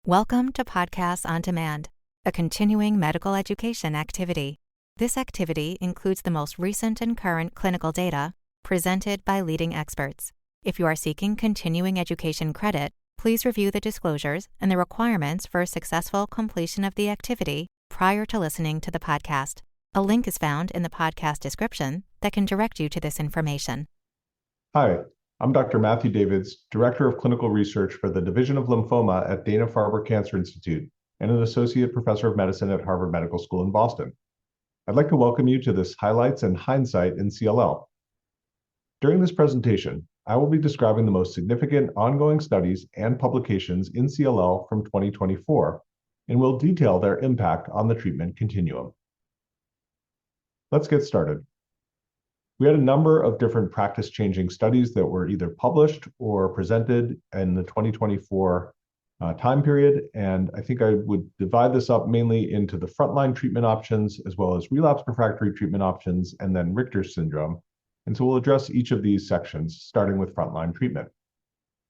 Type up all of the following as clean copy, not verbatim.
Welcome to Podcasts on Demand, a continuing medical education activity. This activity includes the most recent and current clinical data presented by leading experts. If you are seeking continuing education credit, please review the disclosures and the requirements for successful completion of the activity prior to listening to the podcast. A link is found in the podcast description that can direct you to this information. Hi, I'm Dr. Matthew Davids, Director of Clinical Research for the Division of Lymphoma at Dana-Farber Cancer Institute and an Associate Professor of Medicine at Harvard Medical School in Boston. I'd like to welcome you to this Highlights and Hindsight in CLL. During this presentation, I will be describing the most significant ongoing studies and publications in CLL from 2024, and will detail their impact on the treatment continuum. Let's get started. We had a number of different practice-changing studies that were either published or presented in the 2024 time period, and I think I would divide this up mainly into the frontline treatment options, as well as relapse refractory treatment options, and then Richter's syndrome. And so we'll address each of these sections, starting with frontline treatment.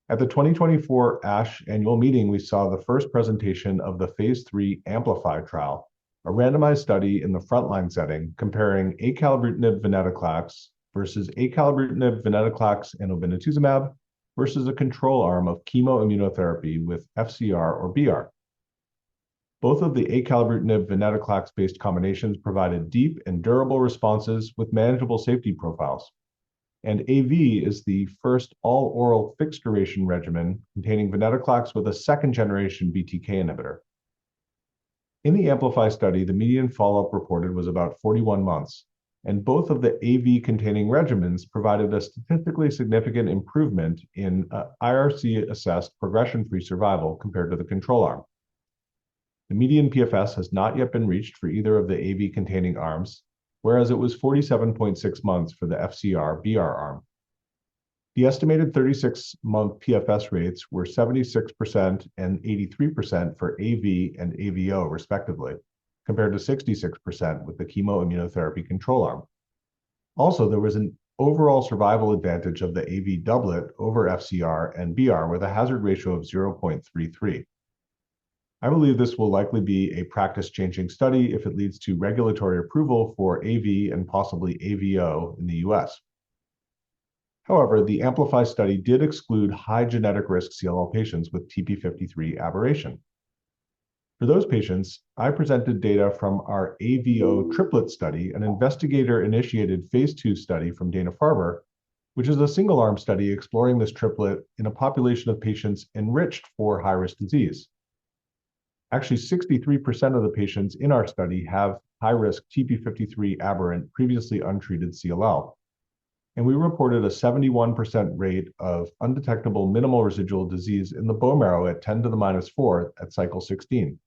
At the 2024 ASH annual meeting, we saw the first presentation of the phase 3 Amplify trial, a randomized study in the frontline setting comparing acalabrutinib venetoclax versus acalabrutinib venetoclax and obinutuzumab versus a control arm of chemoimmunotherapy with FCR or BR. Both of the acalabrutinib venetoclax-based combinations provided deep and durable responses with manageable safety profiles. And AV is the first all-oral fixed-duration regimen containing venetoclax with a second-generation BTK inhibitor. In the Amplify study, the median follow-up reported was about 41 months, and both of the AV-containing regimens provided a statistically significant improvement in IRC-assessed progression-free survival compared to the control arm. The median PFS has not yet been reached for either of the AV-containing arms, whereas it was 47.6 months for the FCR-BR arm. The estimated 36-month PFS rates were 76% and 83% for AV and AVO, respectively, compared to 66% with the chemoimmunotherapy control arm. Also, there was an overall survival advantage of the AV doublet over FCR and BR with a hazard ratio of 0.33. I believe this will likely be a practice-changing study if it leads to regulatory approval for AV and possibly AVO in the US. However, the Amplify study did exclude high genetic risk CLL patients with TP53 aberration. For those patients, I presented data from our AVO triplet study, an investigator-initiated phase 2 study from Dana-Farber, which is a single-arm study exploring this triplet in a population of patients enriched for high-risk disease. Actually, 63% of the patients in our study have high-risk TP53 aberrant, previously untreated CLL. And we reported a 71% rate of undetectable minimal residual disease in the bone marrow at 10 to the minus 4 at cycle 16.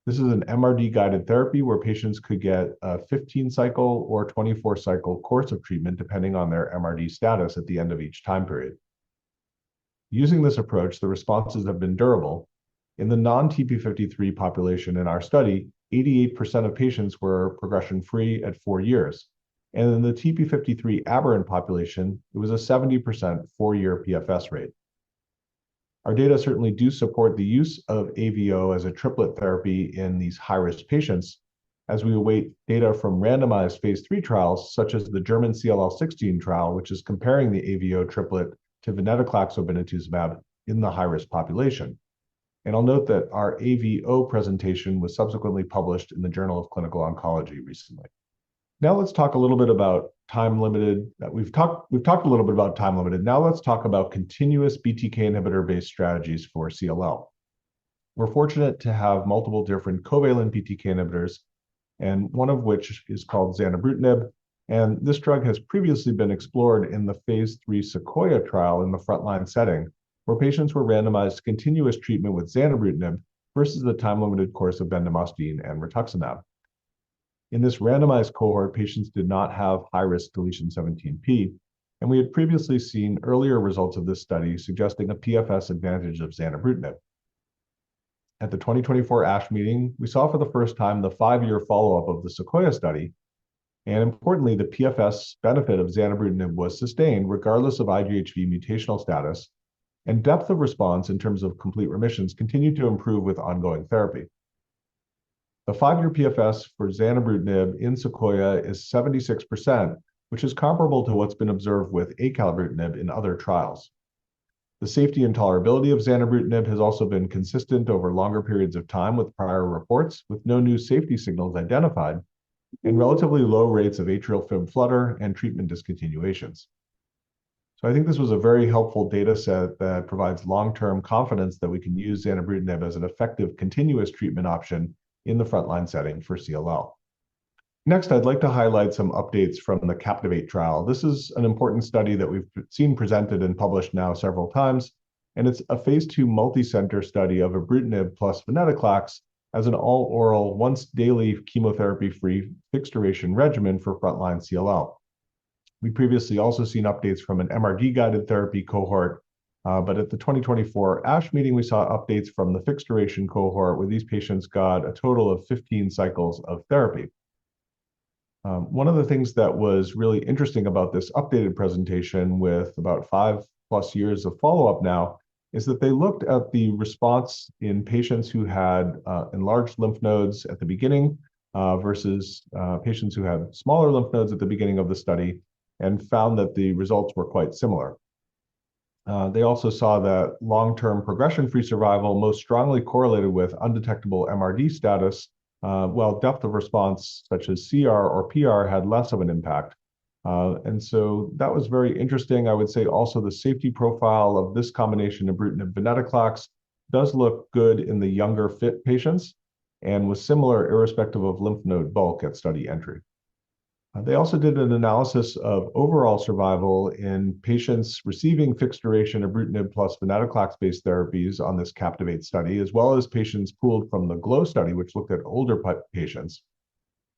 This is an MRD-guided therapy where patients could get a 15-cycle or 24-cycle course of treatment depending on their MRD status at the end of each time period. Using this approach, the responses have been durable. In the non-TP53 population in our study, 88% of patients were progression-free at 4 years. And in the TP53 aberrant population, it was a 70% 4-year PFS rate. Our data certainly do support the use of AVO as a triplet therapy in these high-risk patients as we await data from randomized phase 3 trials, such as the German CLL16 trial, which is comparing the AVO triplet to venetoclax obinutuzumab in the high-risk population. And I'll note that our AVO presentation was subsequently published in the Journal of Clinical Oncology recently. Now let's talk a little bit about time-limited. We've talked a little bit about time-limited. Now let's talk about continuous BTK inhibitor-based strategies for CLL. We're fortunate to have multiple different covalent BTK inhibitors, and one of which is called zanubrutinib. And this drug has previously been explored in the phase 3 Sequoia trial in the frontline setting, where patients were randomized to continuous treatment with zanubrutinib versus the time-limited course of bendamustine and rituximab. In this randomized cohort, patients did not have high-risk deletion 17p, and we had previously seen earlier results of this study suggesting a PFS advantage of zanubrutinib. At the 2024 ASH meeting, we saw for the first time the 5-year follow-up of the Sequoia study, and importantly, the PFS benefit of zanubrutinib was sustained regardless of IGHV mutational status, and depth of response in terms of complete remissions continued to improve with ongoing therapy. The 5-year PFS for zanubrutinib in SEQUOIA is 76%, which is comparable to what's been observed with acalabrutinib in other trials. The safety and tolerability of zanubrutinib has also been consistent over longer periods of time with prior reports, with no new safety signals identified, and relatively low rates of atrial fib flutter and treatment discontinuations. So I think this was a very helpful data set that provides long-term confidence that we can use zanubrutinib as an effective continuous treatment option in the frontline setting for CLL. Next, I'd like to highlight some updates from the CAPTIVATE trial. This is an important study that we've seen presented and published now several times, and it's a phase 2 multi-center study of ibrutinib plus venetoclax as an all-oral, once-daily chemotherapy-free fixed-duration regimen for frontline CLL. We previously also seen updates from an MRD-guided therapy cohort, but at the 2024 ASH meeting, we saw updates from the fixed-duration cohort where these patients got a total of 15 cycles of therapy. One of the things that was really interesting about this updated presentation with about 5+ years of follow-up now is that they looked at the response in patients who had enlarged lymph nodes at the beginning versus patients who had smaller lymph nodes at the beginning of the study and found that the results were quite similar. They also saw that long-term progression-free survival most strongly correlated with undetectable MRD status, while depth of response, such as CR or PR, had less of an impact. And so that was very interesting. I would say also the safety profile of this combination of ibrutinib venetoclax does look good in the younger fit patients and was similar irrespective of lymph node bulk at study entry. They also did an analysis of overall survival in patients receiving fixed-duration ibrutinib plus venetoclax-based therapies on this CAPTIVATE study, as well as patients pooled from the GLOW study, which looked at older patients.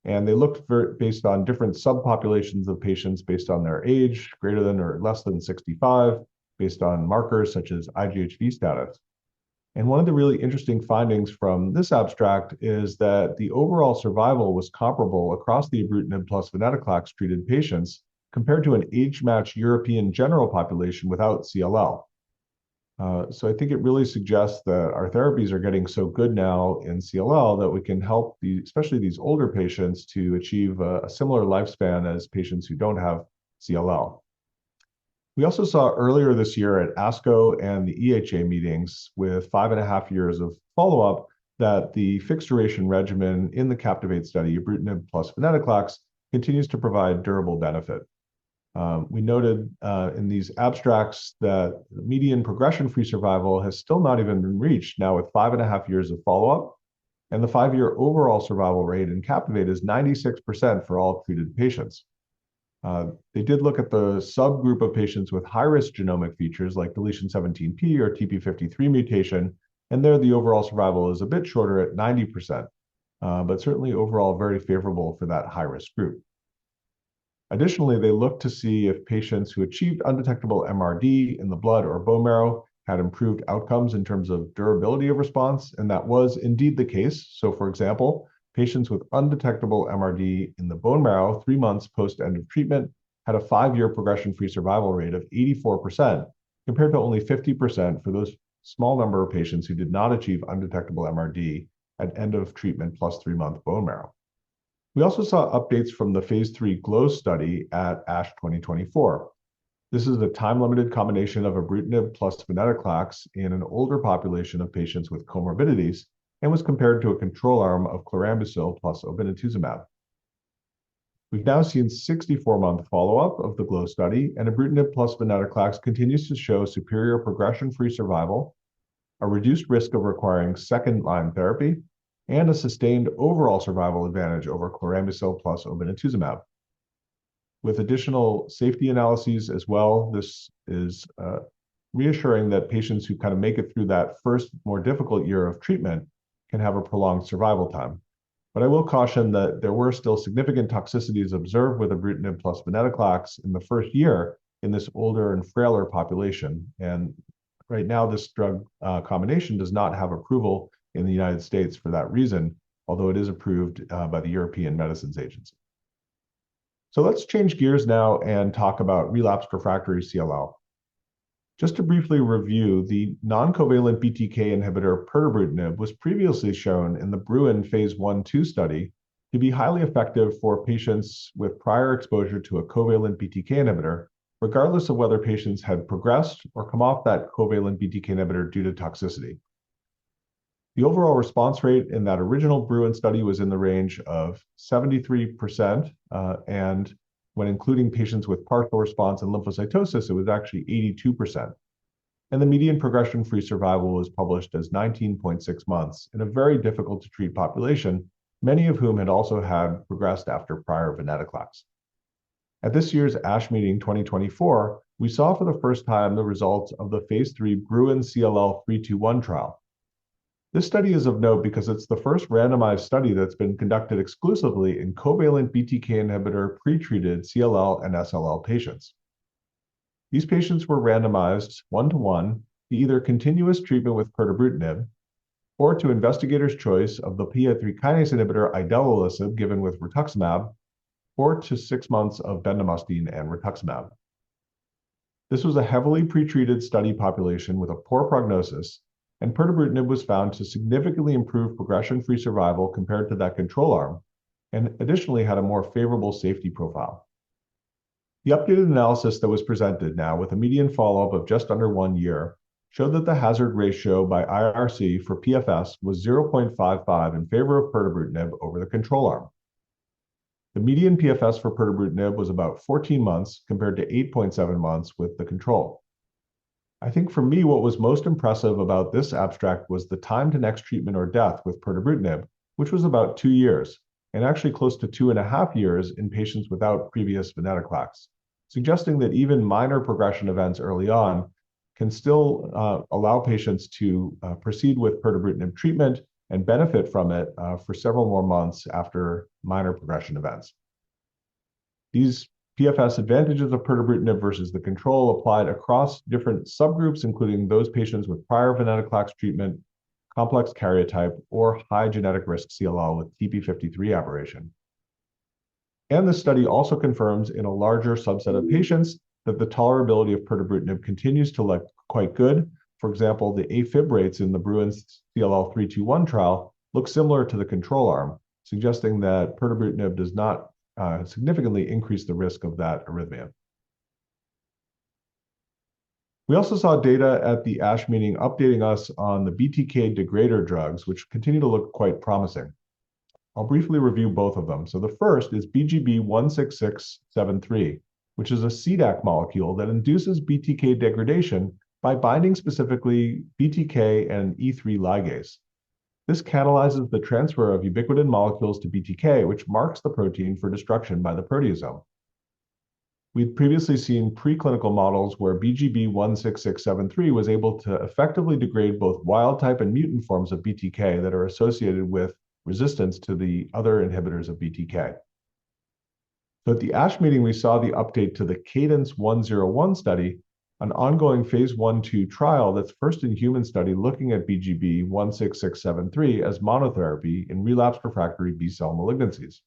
And they looked based on different subpopulations of patients based on their age, greater than or less than 65, based on markers such as IGHV status. And one of the really interesting findings from this abstract is that the overall survival was comparable across the ibrutinib plus venetoclax treated patients compared to an age-matched European general population without CLL. So I think it really suggests that our therapies are getting so good now in CLL that we can help especially these older patients to achieve a similar lifespan as patients who don't have CLL. We also saw earlier this year at ASCO and the EHA meetings with 5.5 years of follow-up that the fixed-duration regimen in the CAPTIVATE study, ibrutinib plus venetoclax, continues to provide durable benefit. We noted in these abstracts that the median progression-free survival has still not even been reached now with 5.5 years of follow-up, and the 5-year overall survival rate in CAPTIVATE is 96% for all treated patients. They did look at the subgroup of patients with high-risk genomic features like deletion 17p or TP53 mutation, and there the overall survival is a bit shorter at 90%, but certainly overall very favorable for that high-risk group. Additionally, they looked to see if patients who achieved undetectable MRD in the blood or bone marrow had improved outcomes in terms of durability of response, and that was indeed the case. So for example, patients with undetectable MRD in the bone marrow 3 months post-end of treatment had a 5-year progression-free survival rate of 84%, compared to only 50% for those small number of patients who did not achieve undetectable MRD at end of treatment plus 3-month bone marrow. We also saw updates from the phase 3 GLOW study at ASH 2024. This is a time-limited combination of ibrutinib plus venetoclax in an older population of patients with comorbidities and was compared to a control arm of chlorambucil plus obinutuzumab. We've now seen 64-month follow-up of the GLOW study, and ibrutinib plus venetoclax continues to show superior progression-free survival, a reduced risk of requiring second-line therapy, and a sustained overall survival advantage over chlorambucil plus obinutuzumab. With additional safety analyses as well, this is reassuring that patients who kind of make it through that first more difficult year of treatment can have a prolonged survival time. But I will caution that there were still significant toxicities observed with ibrutinib plus venetoclax in the first year in this older and frailer population. And right now, this drug combination does not have approval in the United States for that reason, although it is approved by the European Medicines Agency. So let's change gears now and talk about relapsed refractory CLL. Just to briefly review, the non-covalent BTK inhibitor pirtobrutinib was previously shown in the Bruin phase 1/2 study to be highly effective for patients with prior exposure to a covalent BTK inhibitor, regardless of whether patients had progressed or come off that covalent BTK inhibitor due to toxicity. The overall response rate in that original Bruin study was in the range of 73%, and when including patients with partial response and lymphocytosis, it was actually 82%. And the median progression-free survival was published as 19.6 months in a very difficult to treat population, many of whom had also had progressed after prior venetoclax. At this year's ASH meeting 2024, we saw for the first time the results of the phase 3 Bruin CLL 321 trial. This study is of note because it's the first randomized study that's been conducted exclusively in covalent BTK inhibitor pretreated CLL and SLL patients. These patients were randomized 1-to-1 to either continuous treatment with pirtobrutinib or to investigator's choice of the PI3 kinase inhibitor idelalisib given with rituximab, or to 6 months of bendamustine and rituximab. This was a heavily pretreated study population with a poor prognosis, and pirtobrutinib was found to significantly improve progression-free survival compared to that control arm, and additionally had a more favorable safety profile. The updated analysis that was presented now with a median follow-up of just under 1 year showed that the hazard ratio by IRC for PFS was 0.55 in favor of pirtobrutinib over the control arm. The median PFS for pirtobrutinib was about 14 months compared to 8.7 months with the control. I think for me, what was most impressive about this abstract was the time to next treatment or death with pirtobrutinib, which was about 2 years, and actually close to 2.5 years in patients without previous venetoclax, suggesting that even minor progression events early on can still allow patients to proceed with pirtobrutinib treatment and benefit from it for several more months after minor progression events. These PFS advantages of pirtobrutinib versus the control applied across different subgroups, including those patients with prior venetoclax treatment, complex karyotype, or high genetic risk CLL with TP53 aberration. And the study also confirms in a larger subset of patients that the tolerability of pirtobrutinib continues to look quite good. For example, the AFib rates in the Bruin CLL 321 trial look similar to the control arm, suggesting that pirtobrutinib does not significantly increase the risk of that arrhythmia. We also saw data at the ASH meeting updating us on the BTK degrader drugs, which continue to look quite promising. I'll briefly review both of them. So the first is BGB-16673, which is a CDAC molecule that induces BTK degradation by binding specifically BTK and E3 ligase. This catalyzes the transfer of ubiquitin molecules to BTK, which marks the protein for destruction by the proteasome. We'd previously seen preclinical models where BGB-16673 was able to effectively degrade both wild-type and mutant forms of BTK that are associated with resistance to the other inhibitors of BTK. So at the ASH meeting, we saw the update to the Cadence 101 study, an ongoing phase 1/2 trial that's first in human study looking at BGB-16673 as monotherapy in relapsed refractory B-cell malignancies.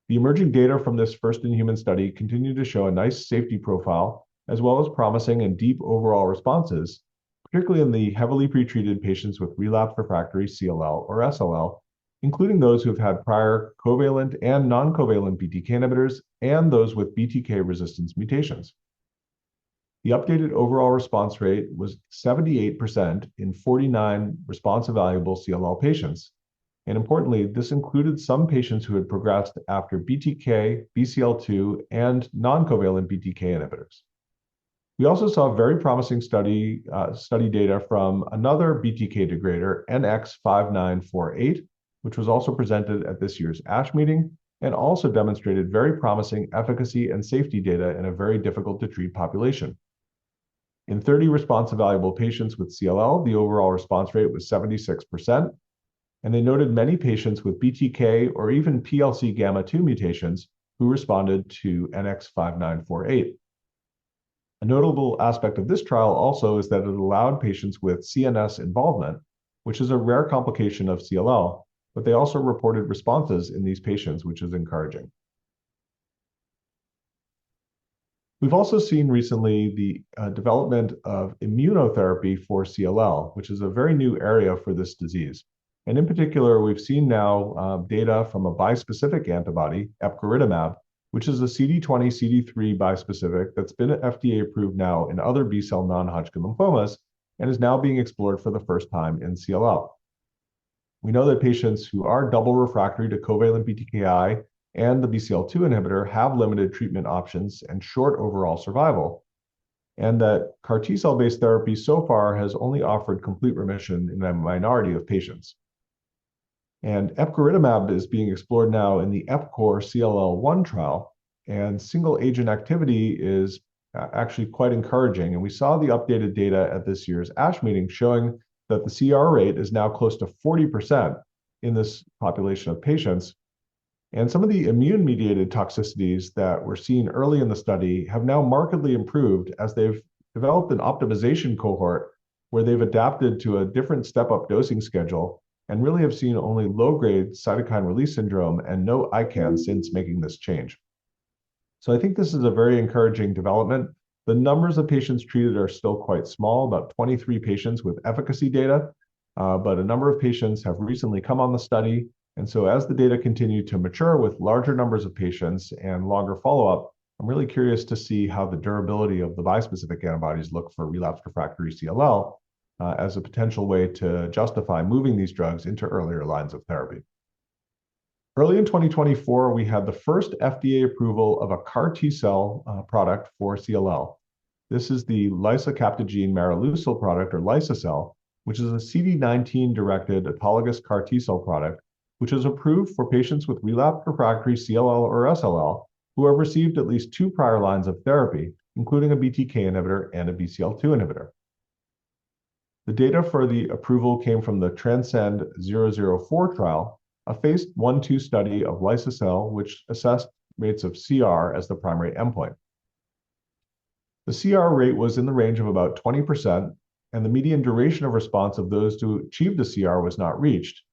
The emerging data from this first in human study continue to show a nice safety profile, as well as promising and deep overall responses, particularly in the heavily pretreated patients with relapsed refractory CLL or SLL, including those who have had prior covalent and non-covalent BTK inhibitors and those with BTK resistance mutations. The updated overall response rate was 78% in 49 response evaluable CLL patients. And importantly, this included some patients who had progressed after BTK, BCL2, and non-covalent BTK inhibitors. We also saw very promising study data from another BTK degrader, NX-5948, which was also presented at this year's ASH meeting, and also demonstrated very promising efficacy and safety data in a very difficult to treat population. In 30 response evaluable patients with CLL, the overall response rate was 76%, and they noted many patients with BTK or even PLC gamma 2 mutations who responded to NX-5948. A notable aspect of this trial also is that it allowed patients with CNS involvement, which is a rare complication of CLL, but they also reported responses in these patients, which is encouraging. We've also seen recently the development of immunotherapy for CLL, which is a very new area for this disease. And in particular, we've seen now data from a bispecific antibody, epcoritamab, which is a CD20, CD3 bispecific that's been FDA approved now in other B-cell non-Hodgkin lymphomas and is now being explored for the first time in CLL. We know that patients who are double refractory to covalent BTKI and the BCL2 inhibitor have limited treatment options and short overall survival, and that CAR T-cell based therapy so far has only offered complete remission in a minority of patients. And epcoritamab is being explored now in the EPCORE CLL-1 trial, and single agent activity is actually quite encouraging. And we saw the updated data at this year's ASH meeting showing that the CR rate is now close to 40% in this population of patients. And some of the immune-mediated toxicities that were seen early in the study have now markedly improved as they've developed an optimization cohort where they've adapted to a different step-up dosing schedule and really have seen only low-grade cytokine release syndrome and no ICANS since making this change. So I think this is a very encouraging development. The numbers of patients treated are still quite small, about 23 patients with efficacy data, but a number of patients have recently come on the study. And so as the data continue to mature with larger numbers of patients and longer follow-up, I'm really curious to see how the durability of the bispecific antibodies look for relapsed refractory CLL as a potential way to justify moving these drugs into earlier lines of therapy. Early in 2024, we had the first FDA approval of a CAR T-cell product for CLL. This is the lisocabtagene maraleucel product, or liso-cel, which is a CD19-directed autologous CAR T-cell product, which is approved for patients with relapsed refractory CLL or SLL who have received at least 2 prior lines of therapy, including a BTK inhibitor and a BCL2 inhibitor. The data for the approval came from the Transcend 004 trial, a phase 1/2 study of liso-cel, which assessed rates of CR as the primary endpoint. The CR rate was in the range of about 20%, and the median duration of response of those who achieved the CR was not reached.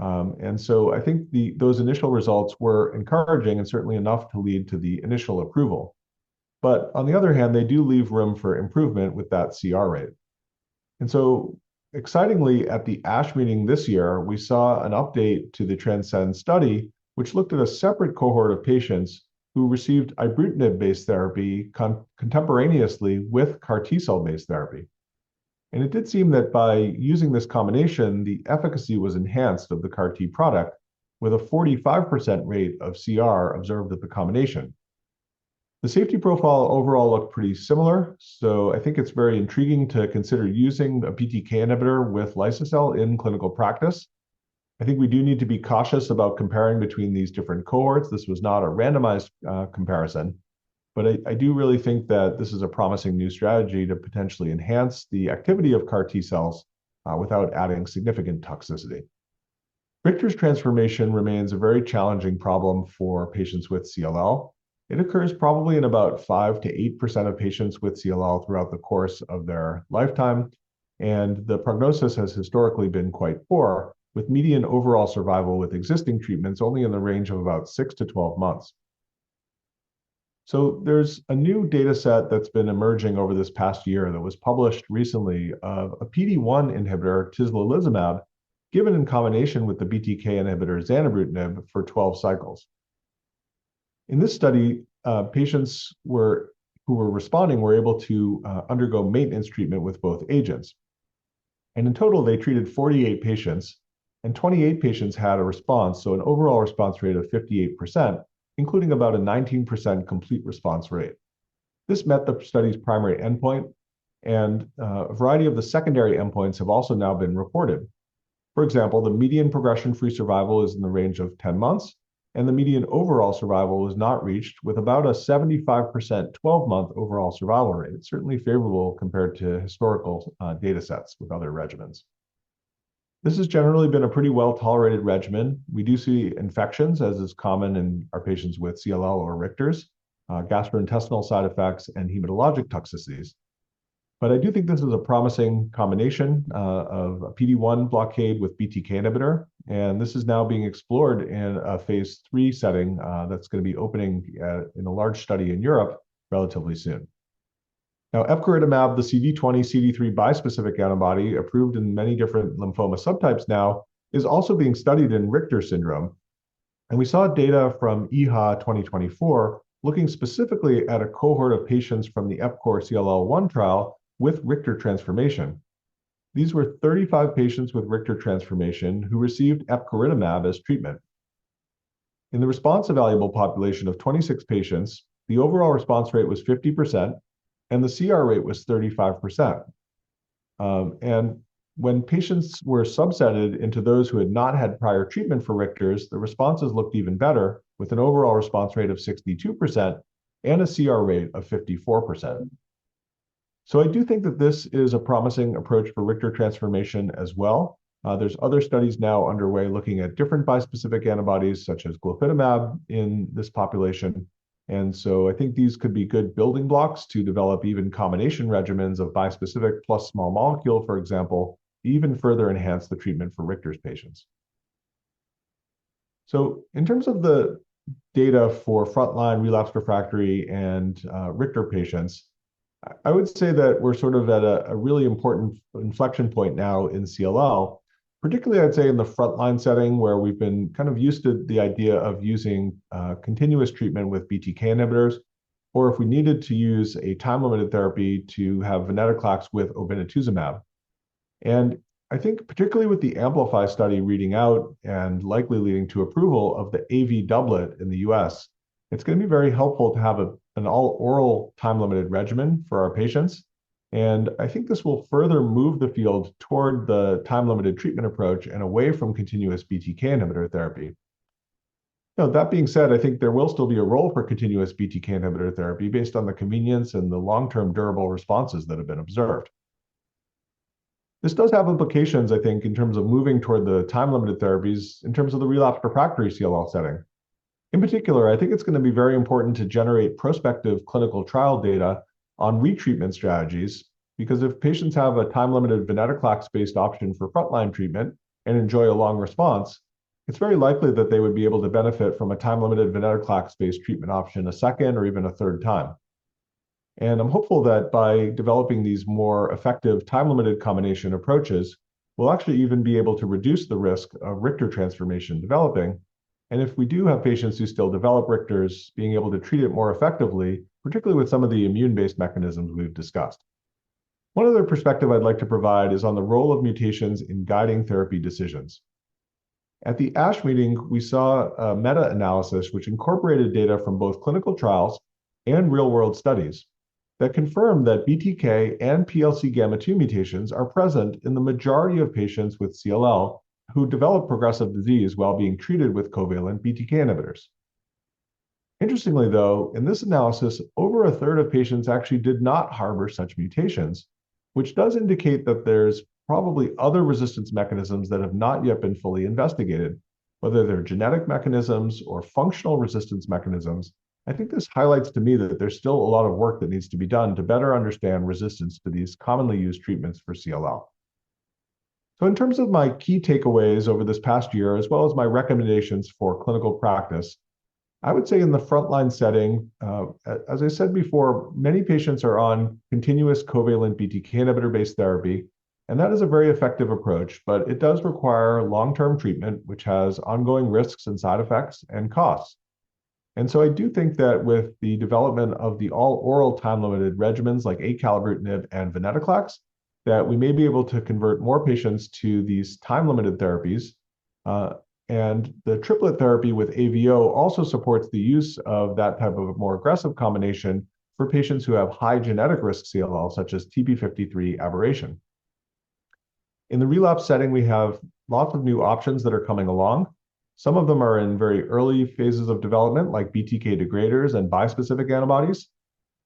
And so I think those initial results were encouraging and certainly enough to lead to the initial approval. But on the other hand, they do leave room for improvement with that CR rate. And so excitingly, at the ASH meeting this year, we saw an update to the Transcend study, which looked at a separate cohort of patients who received ibrutinib-based therapy contemporaneously with CAR T-cell-based therapy. And it did seem that by using this combination, the efficacy was enhanced of the CAR T product, with a 45% rate of CR observed at the combination. The safety profile overall looked pretty similar, so I think it's very intriguing to consider using a BTK inhibitor with liso-cel in clinical practice. I think we do need to be cautious about comparing between these different cohorts. This was not a randomized comparison, but I do really think that this is a promising new strategy to potentially enhance the activity of CAR T cells without adding significant toxicity. Richter's transformation remains a very challenging problem for patients with CLL. It occurs probably in about 5 to 8% of patients with CLL throughout the course of their lifetime, and the prognosis has historically been quite poor, with median overall survival with existing treatments only in the range of about 6 to 12 months. So there's a new data set that's been emerging over this past year that was published recently of a PD-1 inhibitor, tislelizumab, given in combination with the BTK inhibitor zanubrutinib for 12 cycles. In this study, patients who were responding were able to undergo maintenance treatment with both agents. And in total, they treated 48 patients, and 28 patients had a response, so an overall response rate of 58%, including about a 19% complete response rate. This met the study's primary endpoint, and a variety of the secondary endpoints have also now been reported. For example, the median progression-free survival is in the range of 10 months, and the median overall survival was not reached, with about a 75% 12-month overall survival rate. It's certainly favorable compared to historical data sets with other regimens. This has generally been a pretty well-tolerated regimen. We do see infections, as is common in our patients with CLL or Richter's, gastrointestinal side effects, and hematologic toxicities. But I do think this is a promising combination of a PD-1 blockade with BTK inhibitor, and this is now being explored in a phase 3 setting that's going to be opening in a large study in Europe relatively soon. Now, epcoritamab, the CD20/CD3 bispecific antibody approved in many different lymphoma subtypes now, is also being studied in Richter syndrome. And we saw data from EHA 2024 looking specifically at a cohort of patients from the EPCORE CLL1 trial with Richter transformation. These were 35 patients with Richter transformation who received epcoritamab as treatment. In the response evaluable population of 26 patients, the overall response rate was 50%, and the CR rate was 35%. And when patients were subsetted into those who had not had prior treatment for Richter's, the responses looked even better, with an overall response rate of 62% and a CR rate of 54%. So I do think that this is a promising approach for Richter transformation as well. There's other studies now underway looking at different bispecific antibodies, such as glofitamab, in this population. And so I think these could be good building blocks to develop even combination regimens of bispecific plus small molecule, for example, to even further enhance the treatment for Richter's patients. So in terms of the data for frontline relapsed refractory and Richter patients, I would say that we're sort of at a really important inflection point now in CLL. Particularly, I'd say in the frontline setting where we've been kind of used to the idea of using continuous treatment with BTK inhibitors, or if we needed to use a time-limited therapy to have venetoclax with obinutuzumab. And I think particularly with the Amplify study reading out and likely leading to approval of the AV doublet in the US, it's going to be very helpful to have an all-oral time-limited regimen for our patients. And I think this will further move the field toward the time-limited treatment approach and away from continuous BTK inhibitor therapy. Now, that being said, I think there will still be a role for continuous BTK inhibitor therapy based on the convenience and the long-term durable responses that have been observed. This does have implications, I think, in terms of moving toward the time-limited therapies in terms of the relapsed refractory CLL setting. In particular, I think it's going to be very important to generate prospective clinical trial data on retreatment strategies, because if patients have a time-limited venetoclax-based option for frontline treatment and enjoy a long response, it's very likely that they would be able to benefit from a time-limited venetoclax-based treatment option a second or even a third time. And I'm hopeful that by developing these more effective time-limited combination approaches, we'll actually even be able to reduce the risk of Richter transformation developing. And if we do have patients who still develop Richter's, being able to treat it more effectively, particularly with some of the immune-based mechanisms we've discussed. One other perspective I'd like to provide is on the role of mutations in guiding therapy decisions. At the ASH meeting, we saw a meta-analysis which incorporated data from both clinical trials and real-world studies that confirmed that BTK and PLC gamma-2 mutations are present in the majority of patients with CLL who develop progressive disease while being treated with covalent BTK inhibitors. Interestingly, though, in this analysis, over a third of patients actually did not harbor such mutations, which does indicate that there's probably other resistance mechanisms that have not yet been fully investigated, whether they're genetic mechanisms or functional resistance mechanisms. I think this highlights to me that there's still a lot of work that needs to be done to better understand resistance to these commonly used treatments for CLL. So in terms of my key takeaways over this past year, as well as my recommendations for clinical practice, I would say in the frontline setting, as I said before, many patients are on continuous covalent BTK inhibitor-based therapy, and that is a very effective approach, but it does require long-term treatment, which has ongoing risks and side effects and costs. And so I do think that with the development of the all-oral time-limited regimens like acalabrutinib and venetoclax, that we may be able to convert more patients to these time-limited therapies. And the triplet therapy with AVO also supports the use of that type of more aggressive combination for patients who have high genetic risk CLL, such as TP53 aberration. In the relapse setting, we have lots of new options that are coming along. Some of them are in very early phases of development, like BTK degraders and bispecific antibodies.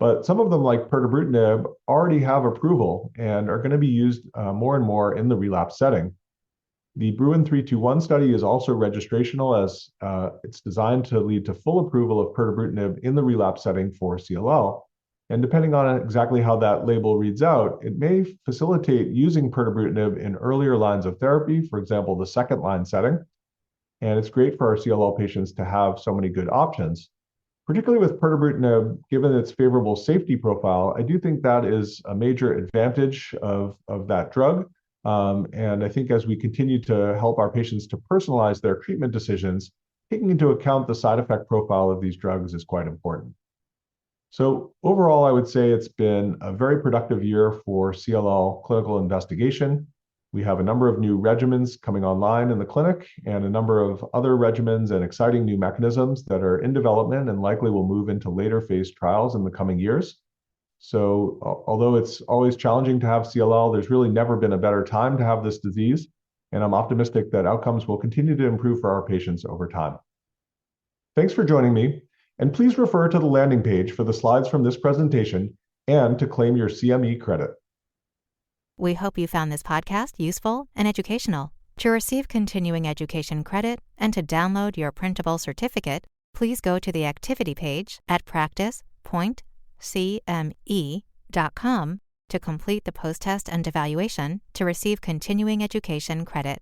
But some of them, like pirtobrutinib, already have approval and are going to be used more and more in the relapse setting. The Bruin 321 study is also registrational, as it's designed to lead to full approval of pirtobrutinib in the relapse setting for CLL. And depending on exactly how that label reads out, it may facilitate using pirtobrutinib in earlier lines of therapy, for example, the second line setting. And it's great for our CLL patients to have so many good options. Particularly with pirtobrutinib, given its favorable safety profile, I do think that is a major advantage of that drug. And I think as we continue to help our patients to personalize their treatment decisions, taking into account the side effect profile of these drugs is quite important. So overall, I would say it's been a very productive year for CLL clinical investigation. We have a number of new regimens coming online in the clinic and a number of other regimens and exciting new mechanisms that are in development and likely will move into later phase trials in the coming years. So although it's always challenging to have CLL, there's really never been a better time to have this disease. And I'm optimistic that outcomes will continue to improve for our patients over time. Thanks for joining me. And please refer to the landing page for the slides from this presentation and to claim your CME credit. We hope you found this podcast useful and educational. To receive continuing education credit and to download your printable certificate, please go to the activity page at practice.cme.com to complete the post-test and evaluation to receive continuing education credit.